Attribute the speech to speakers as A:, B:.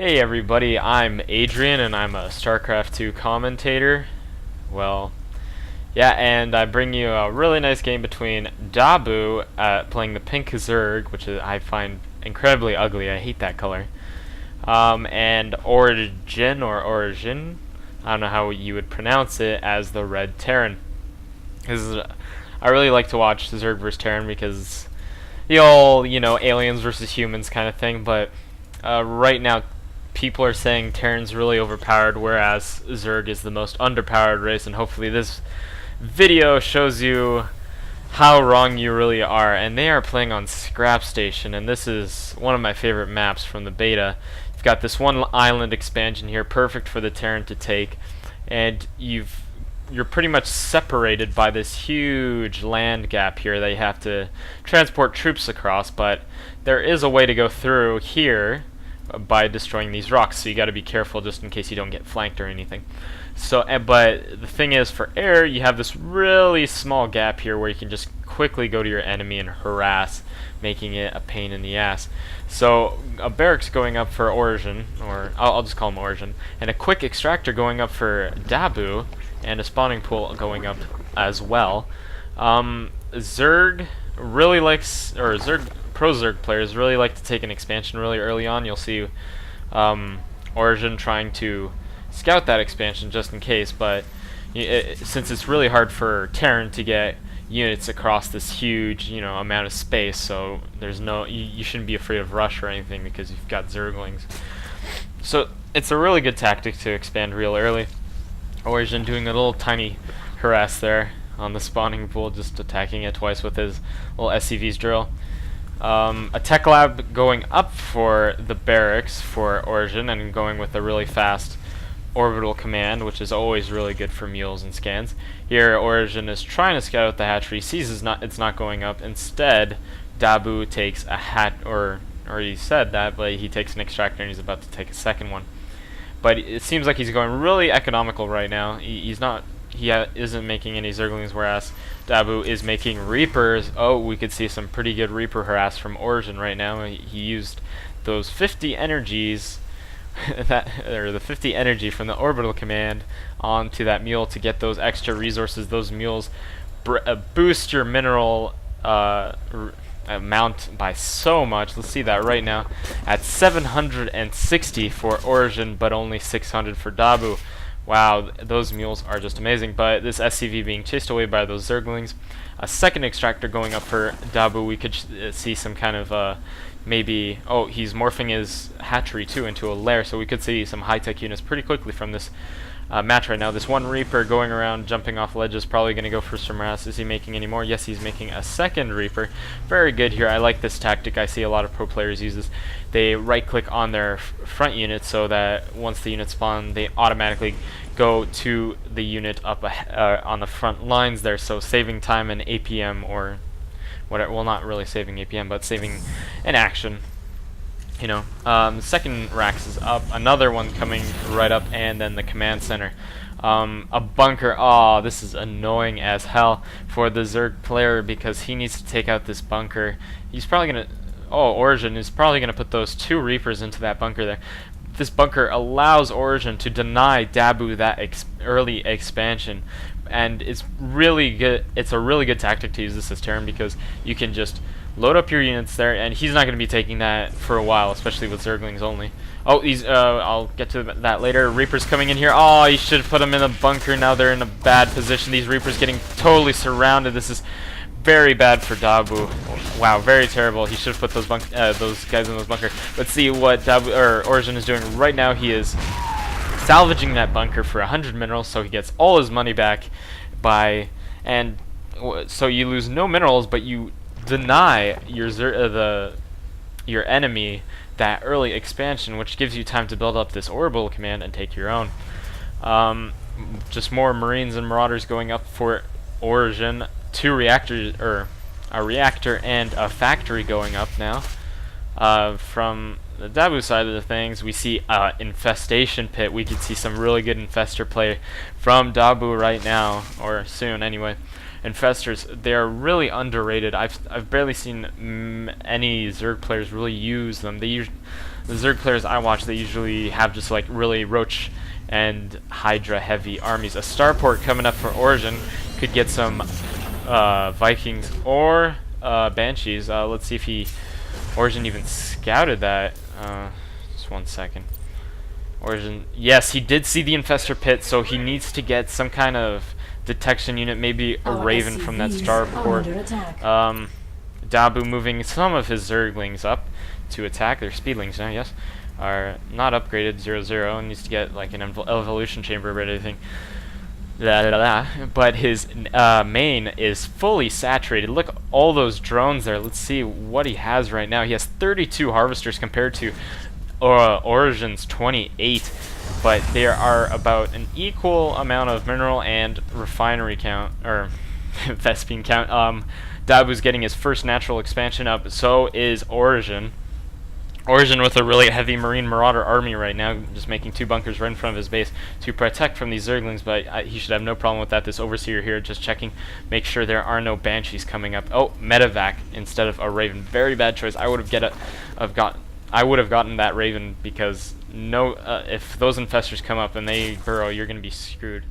A: Hey everybody, I'm Adrian and I'm a Starcraft 2 commentator. Well, yeah, and I bring you a really nice game between Daboo playing the pink Zerg, which I find incredibly ugly. I hate that color. And Origine or Origine, I don't know how you would pronounce it, as the red Terran. I really like to watch Zerg vs Terran because the old, aliens versus humans kind of thing, but right now people are saying Terran's really overpowered, whereas Zerg is the most underpowered race, and hopefully this video shows you how wrong you really are. And they are playing on Scrap Station, and this is one of my favorite maps from the beta. You've got this one island expansion here, perfect for the Terran to take, and you're pretty much separated by this huge land gap here that you have to transport troops across, but there is a way to go through here by destroying these rocks, so you got to be careful just in case you don't get flanked or anything. So, but the thing is, for air, you have this really small gap here where you can just quickly go to your enemy and harass, making it a pain in the ass. So a barracks going up for Origin, or I'll just call him Origin, and a quick extractor going up for Daboo, and a spawning pool going up as well. Zerg really likes, or pro Zerg players really like to take an expansion really early on. You'll see Origin trying to scout that expansion just in case, but since it's really hard for Terran to get units across this huge amount of space, so there's you shouldn't be afraid of rush or anything because you've got Zerglings. So it's a really good tactic to expand real early. Origin doing a little tiny harass there on the spawning pool, just attacking it twice with his little SCV's drill. A tech lab going up for the barracks for Origin and going with a really fast orbital command, which is always really good for mules and scans. Here Origin is trying to scout out the hatchery, sees it's not going up. Instead, Daboo takes a or he said that, but he takes an extractor and he's about to take a second one. But it seems like he's going really economical right now. He isn't making any Zerglings, whereas Daboo is making Reapers. Oh, we could see some pretty good Reaper harass from Origin right now. He used those 50 energies, the 50 energy from the orbital command onto that mule to get those extra resources. Those mules boost your mineral amount by so much. Let's see that right now at 760 for Origin, but only 600 for Daboo. Wow, those mules are just amazing. But this SCV being chased away by those Zerglings. A second extractor going up for Daboo. We could see some kind of maybe, oh, he's morphing his hatchery too into a lair, so we could see some high-tech units pretty quickly from this match right now. This one Reaper going around, jumping off ledges, probably going to go for some harass. Is he making any more? Yes, he's making a second Reaper. Very good here. I like this tactic. I see a lot of pro players use this. They right-click on their front unit so that once the units spawn, they automatically go to the unit up on the front lines there, so saving time and APM, or whatever. Well, not really saving APM, but saving an action. Second Rax is up, another one coming right up, and then the command center. A bunker. Oh, this is annoying as hell for the Zerg player because he needs to take out this bunker. He's probably gonna. Oh, Origin is probably gonna put those two Reapers into that bunker there. This bunker allows Origin to deny Daboo that early expansion, and it's really good. It's a really good tactic to use this as Terran because you can just load up your units there, and he's not going to be taking that for a while, especially with Zerglings only. Oh, I'll get to that later. Reapers coming in here. Oh, you should have put them in the bunker. Now they're in a bad position. These Reapers getting totally surrounded. This is very bad for Daboo. Wow, very terrible. He should have put those guys in those bunker. Let's see what Daboo or Origin is doing right now. He is salvaging that bunker for 100 minerals, so he gets all his money back so you lose no minerals, but you deny your enemy that early expansion, which gives you time to build up this orbital command and take your own. Just more Marines and Marauders going up for Origin. Two reactors, or a reactor and a factory going up now. From the Daboo side of the things, we see infestation pit. We could see some really good infestor play from Daboo right now, or soon anyway. Infestors, they are really underrated. I've barely seen any Zerg players really use them. the Zerg players I watch, they usually have just like really Roach and Hydra heavy armies. A starport coming up for Origin could get some Vikings or Banshees. Let's see if Origin even scouted that. Just 1 second. Origin, yes, he did see the Infestor Pit, so he needs to get some kind of detection unit, maybe a Raven from that starport. Daboo moving some of his Zerglings up to attack. Their Speedlings now, yes, are not upgraded, 0-0, and needs to get like an evolution chamber or anything. But his main is fully saturated. Look, all those drones there. Let's see what he has right now. He has 32 harvesters compared to Origin's 28, but there are about an equal amount of mineral and refinery count, or Vespine count. Daboo's getting his first natural expansion up, so is Origin. Origin with a really heavy Marine Marauder army right now, just making 2 bunkers right in front of his base to protect from these Zerglings, but he should have no problem with that. This Overseer here just checking, make sure there are no Banshees coming up. Oh, Medevac instead of a Raven. Very bad choice. I would have gotten that Raven, because if those Infestors come up and they burrow, you're going to be screwed.